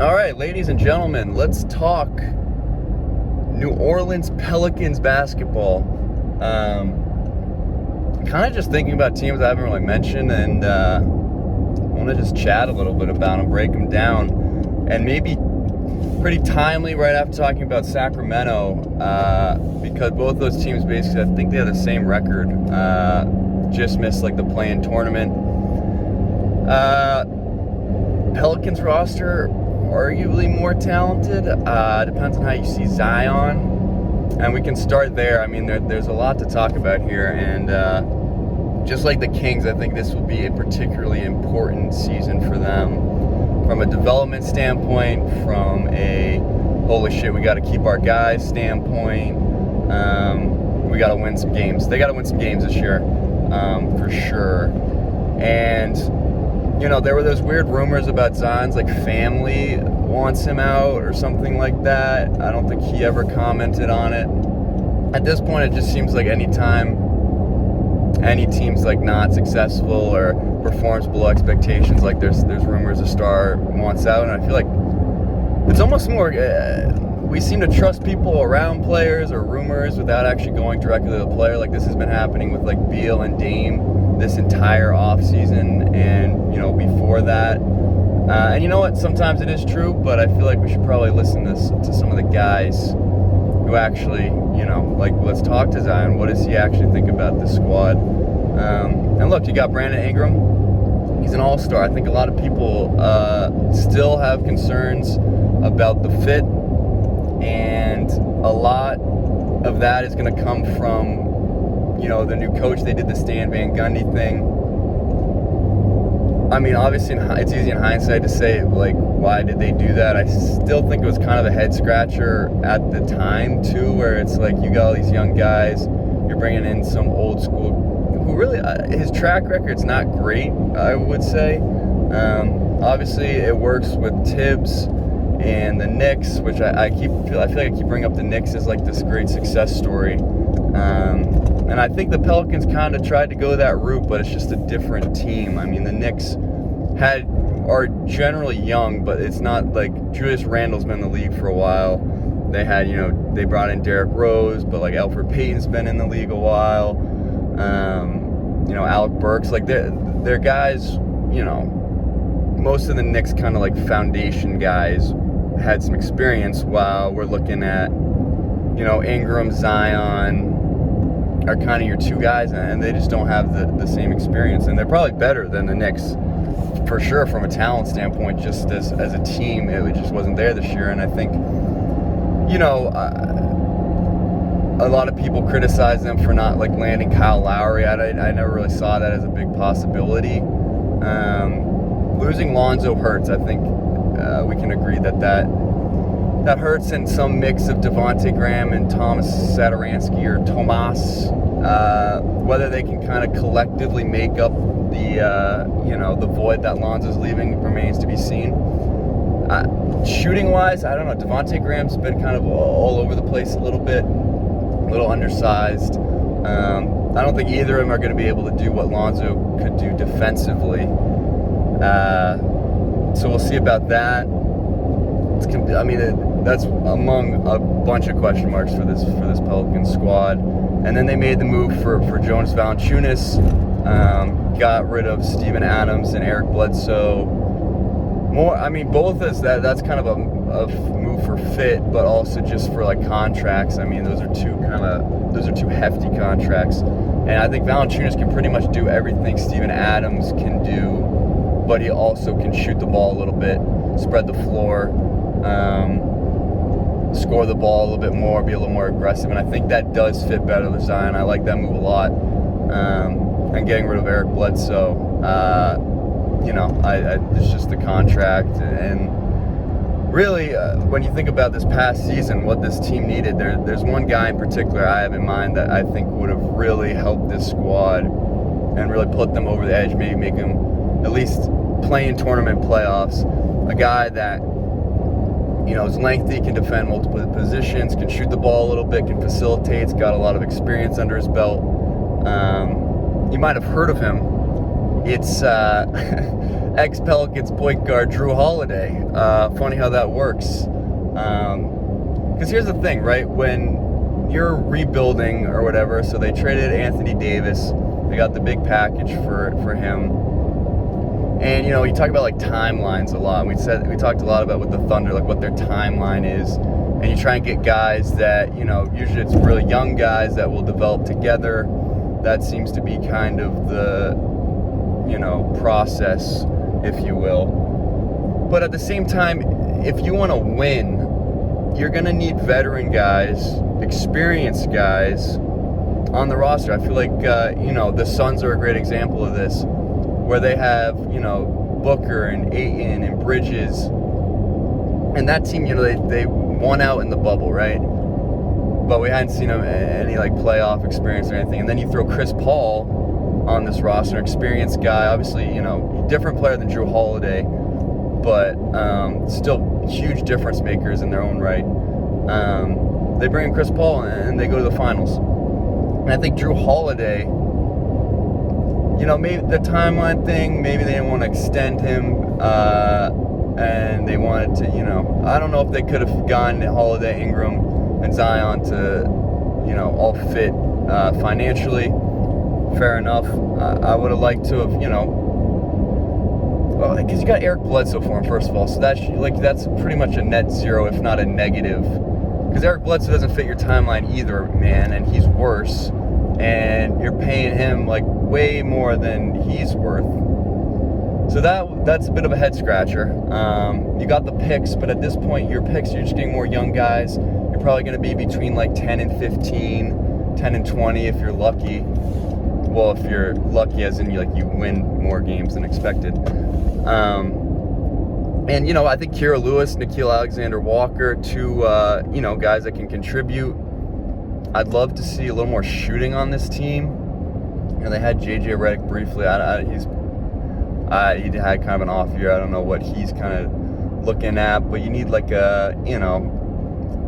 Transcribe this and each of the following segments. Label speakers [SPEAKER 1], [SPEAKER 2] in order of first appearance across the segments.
[SPEAKER 1] All right, ladies and gentlemen, let's talk New Orleans Pelicans basketball. Kind of just thinking about teams I haven't really mentioned, and want to just chat a little bit about them, break them down, and maybe pretty timely right after talking about Sacramento, because both those teams basically, I think they have the same record, just missed like the play-in tournament. Pelicans roster arguably more talented. Depends on how you see Zion, and we can start there. I mean, there's a lot to talk about here, and just like the Kings, I think this will be a particularly important season for them from a development standpoint, from a holy shit, we got to keep our guys standpoint. We got to win some games. They got to win some games this year, for sure. And you know, there were those weird rumors about Zion's like family wants him out or something like that. I don't think he ever commented on it. At this point, it just seems like anytime any team's like not successful or performs below expectations, like there's rumors a star wants out, and I feel like it's almost more we seem to trust people around players or rumors without actually going directly to the player. Like this has been happening with like Beal and Dame this entire offseason, and you know, before that, and you know what, sometimes it is true, but I feel like we should probably listen to some of the guys who actually, you know, like, let's talk to Zion. What does he actually think about this squad? And look, you got Brandon Ingram. He's an all-star. I think a lot of people still have concerns about the fit, and a lot of that is going to come from, you know, the new coach. They did the Stan Van Gundy thing. I mean, obviously, it's easy in hindsight to say, like, why did they do that? I still think it was kind of a head-scratcher at the time, too, where it's like you got all these young guys, you're bringing in some old school, who really, his track record's not great, I would say. Obviously, it works with Tibbs and the Knicks, which I feel like I keep bringing up the Knicks as, like, this great success story. And I think the Pelicans kind of tried to go that route, but it's just a different team. I mean, the Knicks are generally young, but it's not like Julius Randle's been in the league for a while. They had, you know, they brought in Derrick Rose, but like Alfred Payton's been in the league a while. You know, Alec Burks, like they're guys, you know, most of the Knicks kind of like foundation guys had some experience, while we're looking at, you know, Ingram, Zion are kind of your two guys, and they just don't have the same experience, and they're probably better than the Knicks for sure from a talent standpoint. Just as a team, it just wasn't there this year. And I think, you know, a lot of people criticize them for not like landing Kyle Lowry. I never really saw that as a big possibility. Losing Lonzo hurts. I think we can agree that hurts, in some mix of Devontae Graham and Thomas Satoransky, or Tomas. Whether they can kind of collectively make up the void that Lonzo's leaving remains to be seen. Shooting wise, I don't know. Devontae Graham's been kind of all over the place a little bit, a little undersized. I don't think either of them are going to be able to do what Lonzo could do defensively. So we'll see about that. That's among a bunch of question marks for this Pelicans squad. And then they made the move for Jonas Valanciunas, got rid of Steven Adams and Eric Bledsoe. Both as that's kind of a move for fit, but also just for like contracts. I mean, those are two hefty contracts. And I think Valanciunas can pretty much do everything Steven Adams can do, but he also can shoot the ball a little bit, spread the floor, score the ball a little bit more, be a little more aggressive, and I think that does fit better with Zion. I like that move a lot. And getting rid of Eric Bledsoe, it's just the contract. And really, when you think about this past season, what this team needed, there's one guy in particular I have in mind that I think would have really helped this squad and really put them over the edge, maybe make them at least play in tournament playoffs. A guy that, you know, is lengthy, can defend multiple positions, can shoot the ball a little bit, can facilitate, has got a lot of experience under his belt. You might have heard of him. it's ex-Pelicans point guard Drew Holiday. Funny how that works. Because here's the thing, right? When you're rebuilding or whatever, so they traded Anthony Davis. They got the big package for him. And, you talk about, like, timelines a lot. We talked a lot about with the Thunder, like, what their timeline is. And you try and get guys that, usually it's really young guys that will develop together. That seems to be kind of the, process, if you will. But at the same time, if you want to win, you're going to need veteran guys, experienced guys on the roster. I feel like, the Suns are a great example of this, where they have, Booker and Ayton and Bridges. And that team, they won out in the bubble, right? But we hadn't seen them any, like, playoff experience or anything. And then you throw Chris Paul on this roster, experienced guy, obviously, different player than Drew Holiday, but still huge difference makers in their own right. They bring in Chris Paul and they go to the finals. And I think Drew Holiday, maybe the timeline thing, maybe they didn't want to extend him, and they wanted to, I don't know if they could have gotten Holiday, Ingram, and Zion to, all fit financially. Fair enough. I would have liked to have, because you got Eric Bledsoe for him, first of all, so that's pretty much a net zero, if not a negative. Because Eric Bledsoe doesn't fit your timeline either, man, and he's worse. And you're paying him like way more than he's worth. So that's a bit of a head scratcher. You got the picks, but at this point, your picks, you're just getting more young guys. You're probably going to be between like 10 and 15, 10 and 20 if you're lucky. Well, if you're lucky, as in you win more games than expected. And I think Kira Lewis, Nickeil Alexander-Walker, two guys that can contribute. I'd love to see a little more shooting on this team. They had JJ Redick briefly. He had kind of an off year. I don't know what he's kind of looking at, but you need like a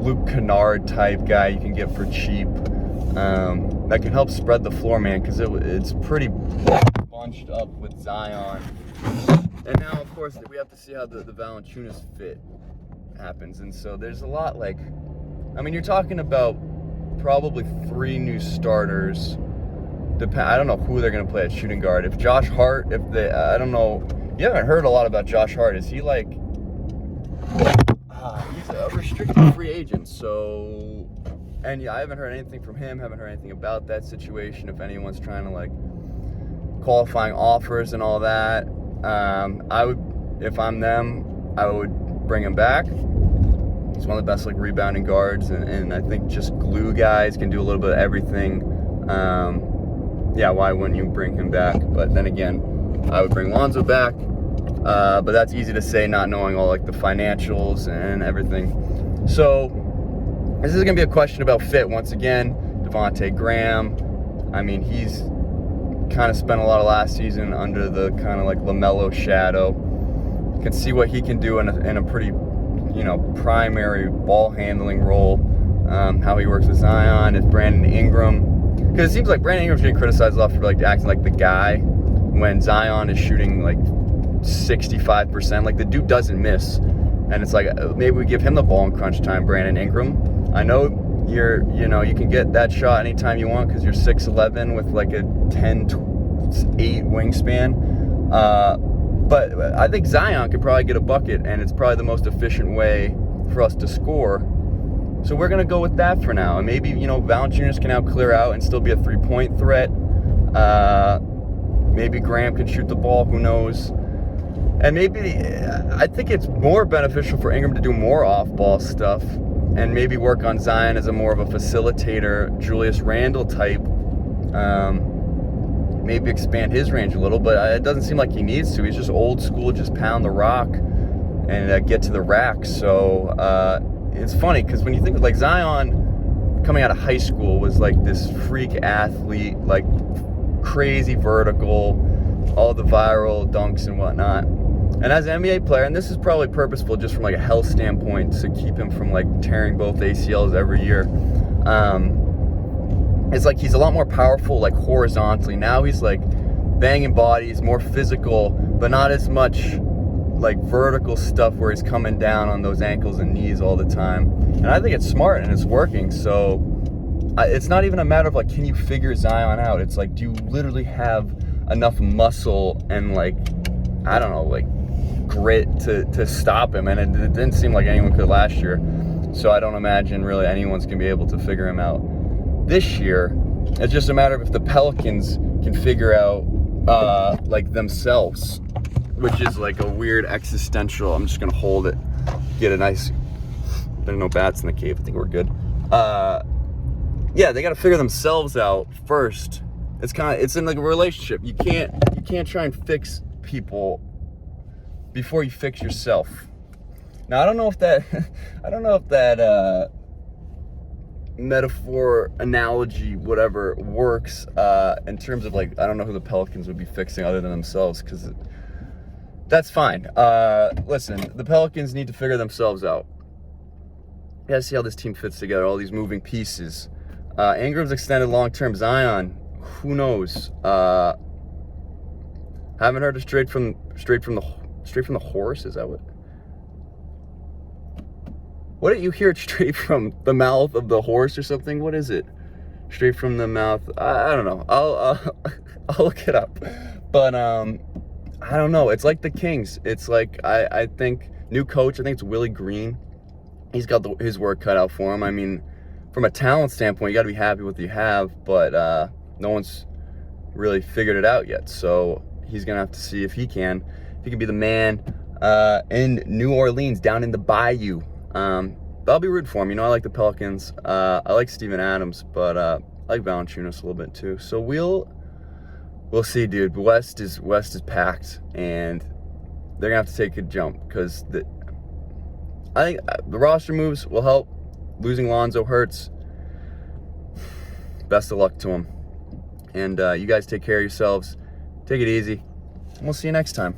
[SPEAKER 1] Luke Kennard type guy you can get for cheap. That can help spread the floor, man, because it's pretty bunched up with Zion. And now, of course, we have to see how the Valanciunas fit happens. And so there's a lot you're talking about probably 3 new starters. I don't know who they're going to play at shooting guard. If Josh Hart, I don't know. You haven't heard a lot about Josh Hart. Is he he's a restricted free agent, so... And yeah, I haven't heard anything from him, haven't heard anything about that situation, if anyone's trying to qualifying offers and all that. If I'm them, I would bring him back. He's one of the best rebounding guards, and I think just glue guys, can do a little bit of everything. Why wouldn't you bring him back? But then again, I would bring Lonzo back. But that's easy to say, not knowing all the financials and everything. So this is going to be a question about fit once again. Devontae Graham, he's kind of spent a lot of last season under the kind of LaMelo shadow. You can see what he can do in a pretty, primary ball handling role. How he works with Zion, if Brandon Ingram, because it seems like Brandon Ingram's getting criticized a lot for acting like the guy when Zion is shooting 65%. The dude doesn't miss. And it's maybe we give him the ball in crunch time, Brandon Ingram. I know you can get that shot anytime you want because you're 6'11" with a 10-8 wingspan. But I think Zion could probably get a bucket, and it's probably the most efficient way for us to score. So we're going to go with that for now. And maybe, Valanciunas can now clear out and still be a three-point threat. Maybe Graham can shoot the ball, who knows. And maybe, I think it's more beneficial for Ingram to do more off-ball stuff and maybe work on Zion as a more of a facilitator, Julius Randle type. Maybe expand his range a little, but it doesn't seem like he needs to. He's just old school, just pound the rock and get to the rack. So it's funny because when you think of Zion coming out of high school was this freak athlete, crazy vertical, all the viral dunks and whatnot. And as an NBA player, and this is probably purposeful just from a health standpoint to keep him from tearing both ACLs every year. It's he's a lot more powerful horizontally. Now he's banging bodies, more physical, but not as much like vertical stuff where he's coming down on those ankles and knees all the time. And I think it's smart and it's working. So it's not even a matter of like, can you figure Zion out? It's like, do you literally have enough muscle and like, I don't know, like grit to stop him? And it didn't seem like anyone could last year. So I don't imagine really anyone's gonna be able to figure him out this year. It's just a matter of if the Pelicans can figure out like themselves, which is like a weird existential. I'm just gonna hold it, get a nice. There are no bats in the cave. I think we're good. Yeah, they got to figure themselves out first. It's in like a relationship. You can't try and fix people before you fix yourself. Now I don't know if that metaphor, analogy, whatever works in terms of like, I don't know who the Pelicans would be fixing other than themselves, because that's fine. Listen, the Pelicans need to figure themselves out. You gotta see how this team fits together, all these moving pieces. Ingram's extended long-term. Zion, who knows? Haven't heard it straight from the horse. Is that what did you hear it straight from the mouth of the horse or something? What is it? Straight from the mouth. I don't know. I'll look it up. But I don't know. It's like the Kings. It's like I think new coach. I think it's Willie Green. He's got his work cut out for him. I mean, from a talent standpoint, you got to be happy with what you have, but no one's really figured it out yet. So he's gonna have to see if he can be the man in New Orleans, down in the Bayou. But I'll be rooting for him. You know, I like the Pelicans. I like Steven Adams, but I like Valanciunas a little bit too. So we'll see, dude. West is packed, and they're gonna have to take a jump, because I think the roster moves will help. Losing Lonzo hurts. Best of luck to him. And you guys take care of yourselves. Take it easy. And we'll see you next time.